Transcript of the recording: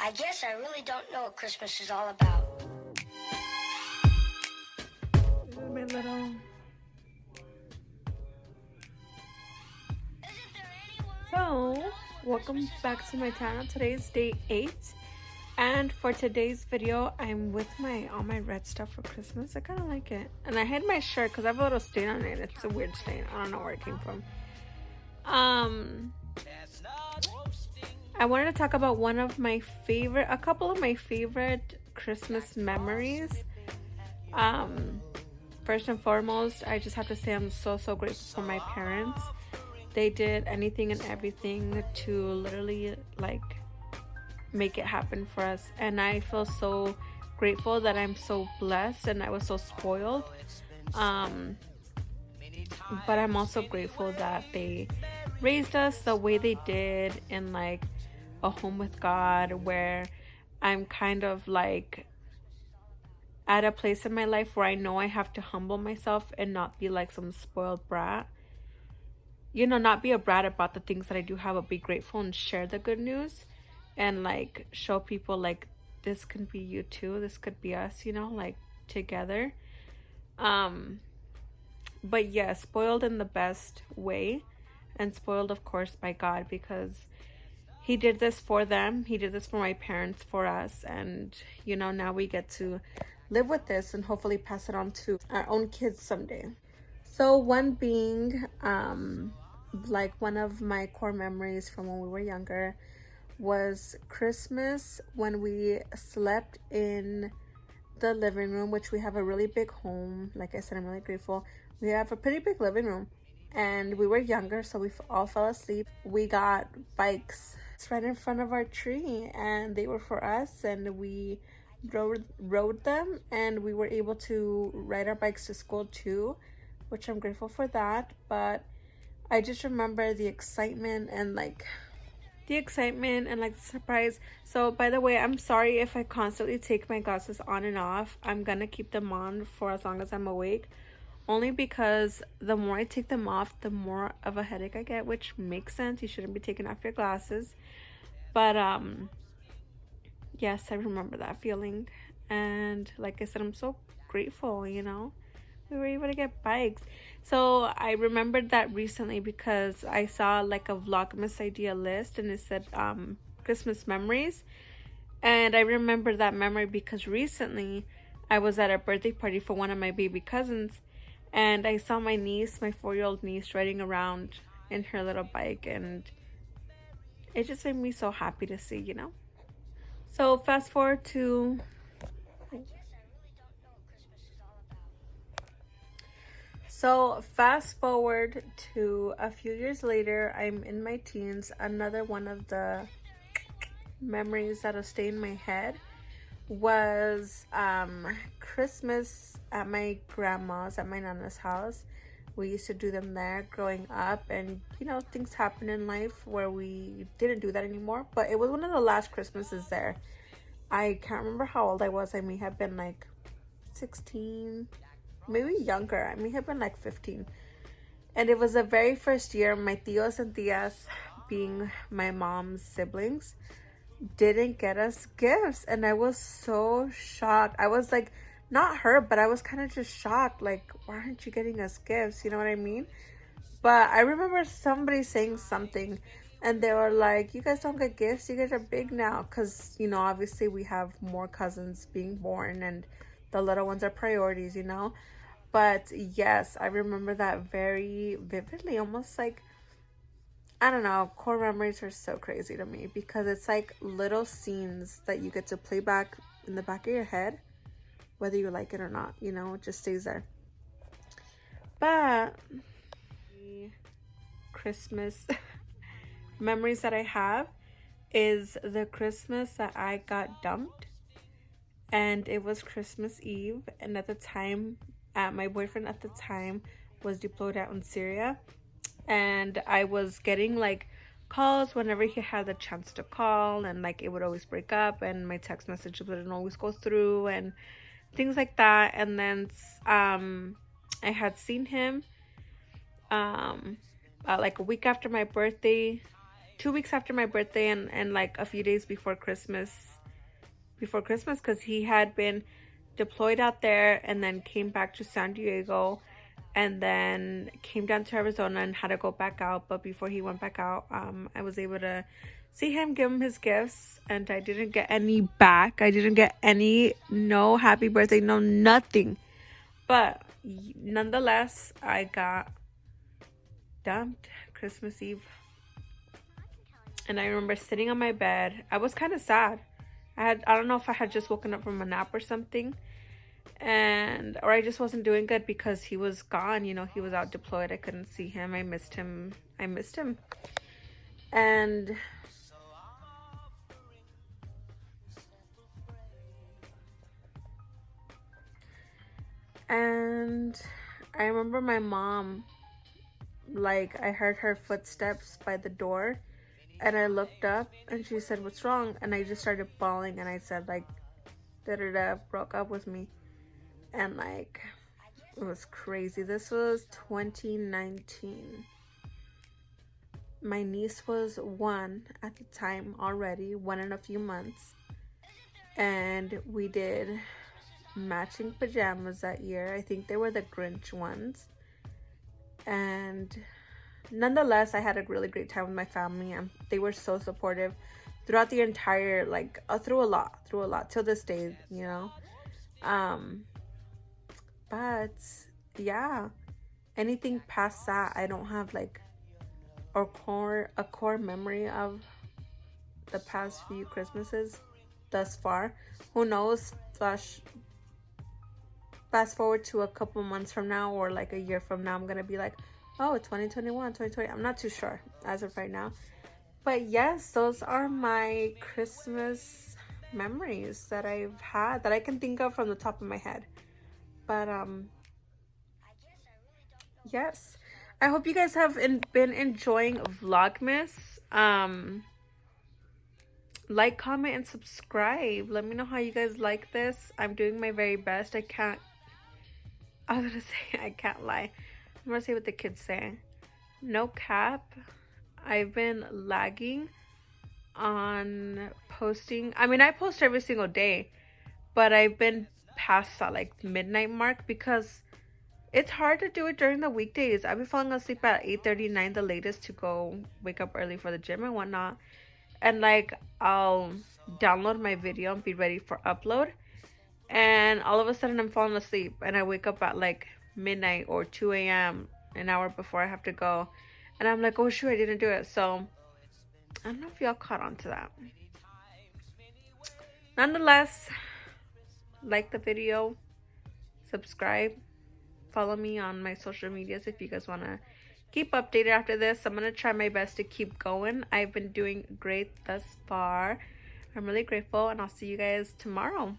I guess I really don't know what Christmas is all about. My little... So, welcome back to my channel. Today is day 8. And for today's video, I'm with all my red stuff for Christmas. I kind of like it. And I hid my shirt because I have a little stain on it. It's a weird stain. I don't know where it came from. I wanted to talk about a couple of my favorite Christmas memories. First and foremost, I just have to say I'm so grateful for my parents. They did anything and everything to literally like make it happen for us, and I feel so grateful that I'm so blessed and I was so spoiled. But I'm also grateful that they raised us the way they did in like a home with God, where I'm kind of like at a place in my life where I know I have to humble myself and not be like some spoiled brat. You know, not be a brat about the things that I do have, but be grateful and share the good news and like show people like this can be you too. This could be us, you know, like together. But yeah, spoiled in the best way, and spoiled of course by God, because he did this for them. He did this for my parents, for us, and you know, now we get to live with this and hopefully pass it on to our own kids someday. So one being like one of my core memories from when we were younger was Christmas, when we slept in the living room, which we have a really big home. Like I said, I'm really grateful. We have a pretty big living room, and we were younger, so we all fell asleep. We got bikes right in front of our tree, and they were for us, and we rode them, and we were able to ride our bikes to school too, which I'm grateful for that. But I just remember the excitement and like the surprise. So by the way, I'm sorry if I constantly take my glasses on and off. I'm gonna keep them on for as long as I'm awake, only because the more I take them off, the more of a headache I get, which makes sense. You shouldn't be taking off your glasses. But yes, I remember that feeling, and like I said, I'm so grateful, you know, we were able to get bikes. So I remembered that recently because I saw like a Vlogmas idea list, and it said Christmas memories, and I remember that memory because recently I was at a birthday party for one of my baby cousins, and I saw my niece, my 4-year-old niece, riding around in her little bike, and it just made me so happy to see, you know. So fast forward to a few years later, I'm in my teens. Another one of the memories that'll stay in my head was Christmas at my grandma's, at my nana's house. We used to do them there growing up, and you know, things happen in life where we didn't do that anymore, but it was one of the last Christmases there. I can't remember how old I was. I may have been like 16, maybe younger. I may have been like 15. And it was the very first year my tios and tias, being my mom's siblings, didn't get us gifts, and I was so shocked. I was like, not hurt, but I was kind of just shocked, like, why aren't you getting us gifts? You know what I mean? But I remember somebody saying something, and they were like, you guys don't get gifts, you guys are big now, because you know, obviously we have more cousins being born, and the little ones are priorities, you know. But yes, I remember that very vividly, almost like, I don't know, core memories are so crazy to me because it's like little scenes that you get to play back in the back of your head, whether you like it or not, you know, it just stays there. But Christmas memories that I have is the Christmas that I got dumped, and it was Christmas Eve, and at the time, my boyfriend at the time was deployed out in Syria, and I was getting like calls whenever he had the chance to call, and like it would always break up, and my text messages wouldn't always go through, and things like that. And then I had seen him like a week after my birthday, 2 weeks after my birthday, and like a few days before Christmas before Christmas because he had been deployed out there and then came back to San Diego and then came down to Arizona and had to go back out. But before he went back out, I was able to see him, give him his gifts, and I didn't get any back. I didn't get any, no happy birthday, no nothing. But nonetheless, I got dumped Christmas Eve. And I remember sitting on my bed. I was kind of sad. I don't know if I had just woken up from a nap or something. Or I just wasn't doing good because he was gone. You know, he was out deployed. I couldn't see him. I missed him. And I remember my mom, like, I heard her footsteps by the door and I looked up and she said, "What's wrong?" And I just started bawling and I said, like, broke up with me. And like, it was crazy. This was 2019. My niece was 1 at the time already, 1 in a few months. And we did matching pajamas that year. I think they were the Grinch ones. And nonetheless, I had a really great time with my family, and they were so supportive throughout the entire, like, through a lot till this day, you know. But yeah, anything past that, I don't have like a core memory of the past few Christmases thus far. Who knows? Fast forward to a couple months from now or like a year from now, I'm gonna be like, oh, 2021, 2020. I'm not too sure as of right now. But yes, those are my Christmas memories that I've had that I can think of from the top of my head. But yes, I hope you guys have been enjoying Vlogmas. Like, comment, and subscribe. Let me know how you guys like this. I'm doing my very best. I was gonna say, I can't lie. I'm gonna say what the kids say. No cap, I've been lagging on posting. I mean, I post every single day, but I've been past that like midnight mark because it's hard to do it during the weekdays. I've been falling asleep at 8:39 the latest to go wake up early for the gym and whatnot. And like, I'll download my video and be ready for upload, and all of a sudden I'm falling asleep and I wake up at like midnight or 2 a.m. an hour before I have to go, and I'm like, oh shoot, I didn't do it. So I don't know if y'all caught on to that. Nonetheless, like the video, subscribe, follow me on my social medias if you guys want to keep updated after this. I'm going to try my best to keep going. I've been doing great thus far. I'm really grateful, and I'll see you guys tomorrow.